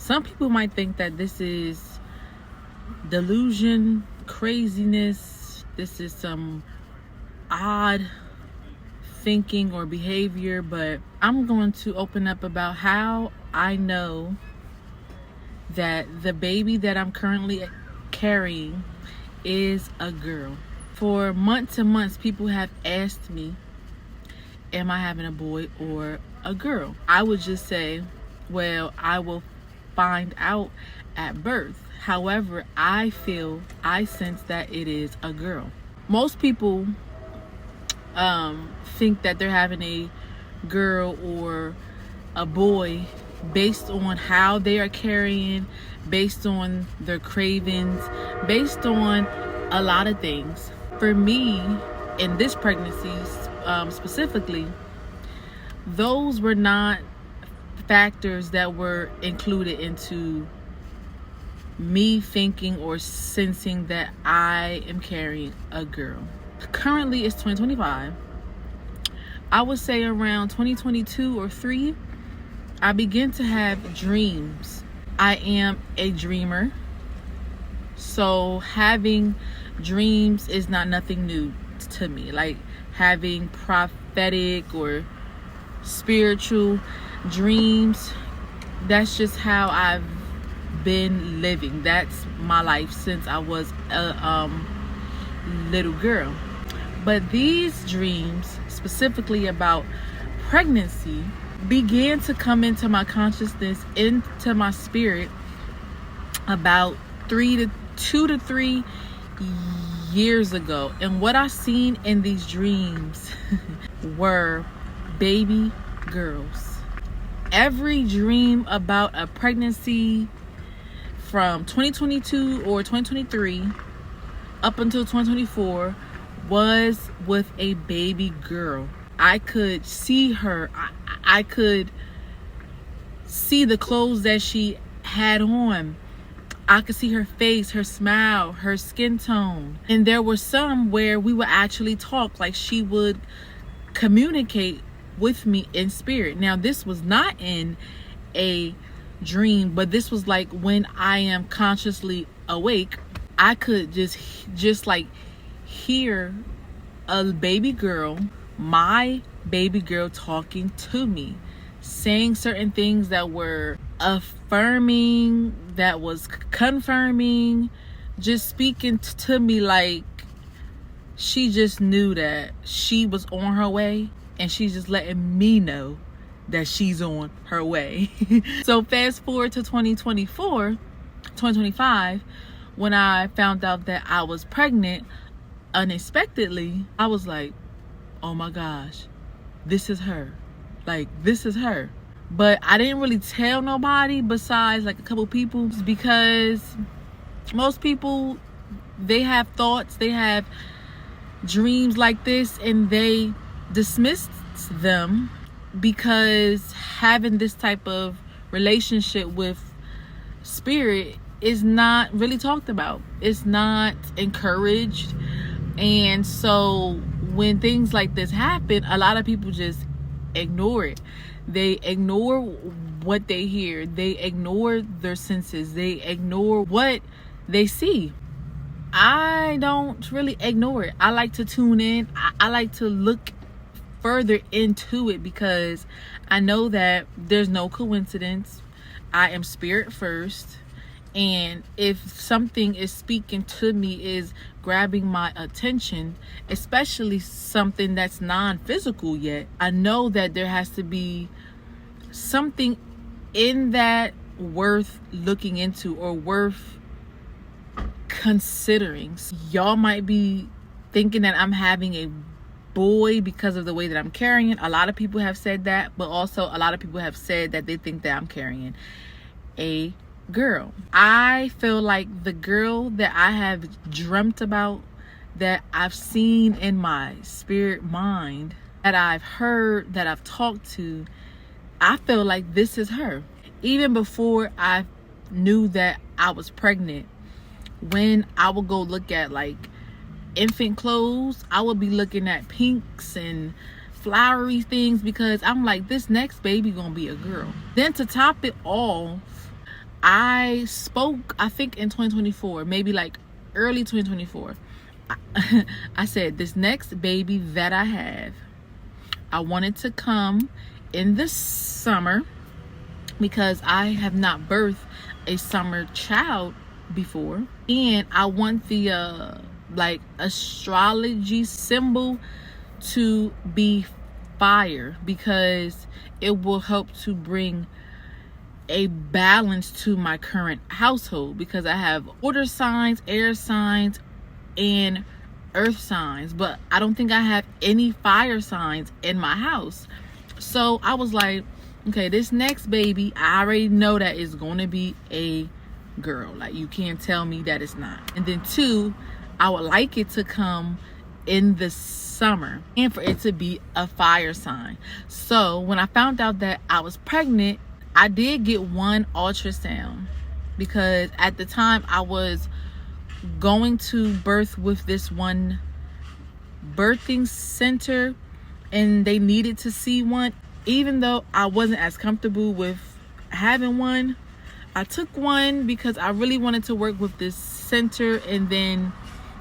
Some people might think that this is delusion, craziness, this is some odd thinking or behavior, but I'm going to open up about how I know that the baby that I'm currently carrying is a girl. For months and months, people have asked me, am I having a boy or a girl? I would just say, well, I will find out at birth. However, I sense that it is a girl. Most people think that they're having a girl or a boy based on how they are carrying, based on their cravings, based on a lot of things. For me, in this pregnancy specifically, those were not factors that were included into me thinking or sensing that I am carrying a girl. Currently it's 2025. I would say around 2022 or 3, I begin to have dreams. I am a dreamer, so having dreams is not nothing new to me. Like having prophetic or spiritual dreams, that's just how I've been living. That's my life since I was a little girl. But these dreams, specifically about pregnancy, began to come into my consciousness, into my spirit, about 2 to 3 years ago. And what I seen in these dreams were baby girls. Every dream about a pregnancy from 2022 or 2023 up until 2024 was with a baby girl. I could see her. I could see the clothes that she had on. I could see her face, her smile, her skin tone. And there were some where we would actually talk, like she would communicate with me in spirit. Now, this was not in a dream, but this was like when I am consciously awake. I could just like hear a baby girl, my baby girl, talking to me, saying certain things that were affirming, that was confirming, just speaking to me like she just knew that she was on her way, and she's just letting me know that she's on her way. So fast forward to 2025, when I found out that I was pregnant unexpectedly, I was like, oh my gosh, this is her. Like, this is her. But I didn't really tell nobody besides like a couple people, because most people, they have thoughts, they have dreams like this, and they dismiss them because having this type of relationship with spirit is not really talked about. It's not encouraged. And so when things like this happen, a lot of people just ignore it. They ignore what they hear. They ignore their senses. They ignore what they see. I don't really ignore it. I like to tune in. I like to look further into it, because I know that there's no coincidence. I am spirit first. And if something is speaking to me, is grabbing my attention, especially something that's non-physical yet, I know that there has to be something in that worth looking into or worth considering. Y'all might be thinking that I'm having a boy because of the way that I'm carrying it. A lot of people have said that, but also a lot of people have said that they think that I'm carrying a girl. I feel like the girl that I have dreamt about, that I've seen in my spirit mind, that I've heard, that I've talked to, I feel like this is her. Even before I knew that I was pregnant, when I would go look at like infant clothes, I would be looking at pinks and flowery things, because I'm like, this next baby gonna be a girl. Then to top it all, I spoke, I think in 2024, maybe like early 2024. I said, this next baby that I have, I wanted to come in the summer because I have not birthed a summer child before, and I want the like astrology symbol to be fire, because it will help to bring a balance to my current household, because I have water signs, air signs, and earth signs, but I don't think I have any fire signs in my house. So I was like, okay, this next baby, I already know that it's going to be a girl. Like, you can't tell me that it's not. And then 2, I would like it to come in the summer and for it to be a fire sign. So when I found out that I was pregnant, I did get one ultrasound, because at the time I was going to birth with this one birthing center and they needed to see one. Even though I wasn't as comfortable with having one, I took one because I really wanted to work with this center. And then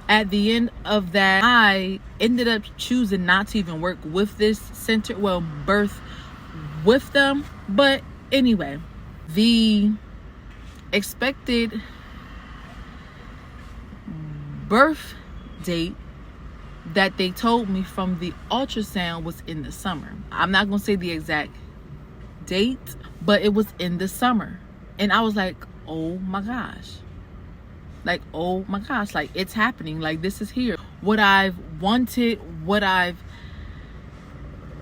at the end of that, I ended up choosing not to even work with this center, well, birth with them. But anyway, the expected birth date that they told me from the ultrasound was in the summer. I'm not gonna say the exact date, but it was in the summer. And I was like, oh my gosh. Like, oh my gosh, like, it's happening. Like, this is here. What I've wanted, what I've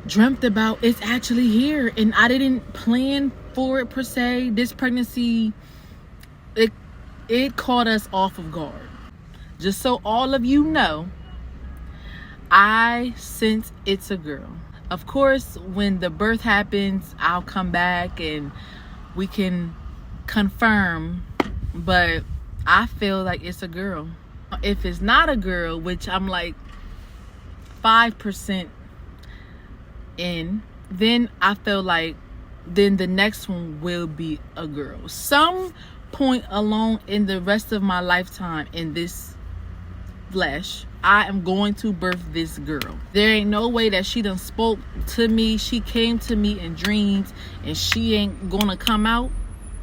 dreamt about, it's actually here. And I didn't plan for it per se. This pregnancy, it caught us off of guard. Just so all of you know, I sense it's a girl. Of course, when the birth happens, I'll come back and we can confirm, but I feel like it's a girl. If it's not a girl, which I'm like 5% in, then I feel like then the next one will be a girl. Some point along in the rest of my lifetime in this flesh, I am going to birth this girl. There ain't no way that she done spoke to me, she came to me in dreams, and she ain't gonna come out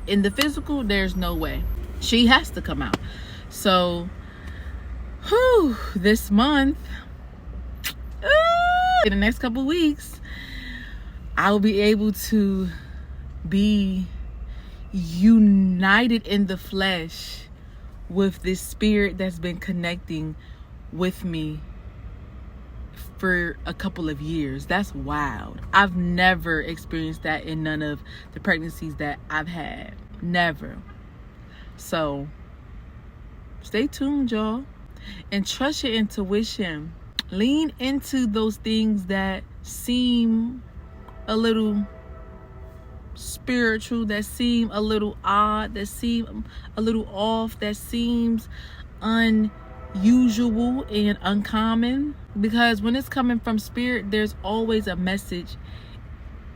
in the physical. There's no way. She has to come out. So this month, in the next couple weeks, I will be able to be united in the flesh with this spirit that's been connecting with me for a couple of years. That's wild. I've never experienced that in none of the pregnancies that I've had. Never. So stay tuned, y'all, and trust your intuition. Lean into those things that seem a little spiritual, that seem a little odd, that seem a little off, that seems unusual and uncommon, because when it's coming from spirit, there's always a message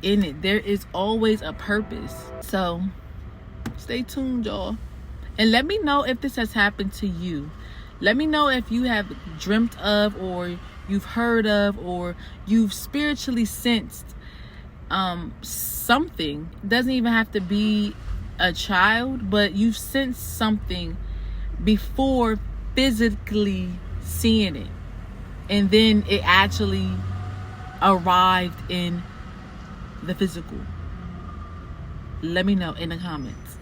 in it. There is always a purpose. So stay tuned, y'all, and let me know if this has happened to you. Let me know if you have dreamt of, or you've heard of, or you've spiritually sensed something. It doesn't even have to be a child, but you've sensed something before physically seeing it, and then it actually arrived in the physical. Let me know in the comments.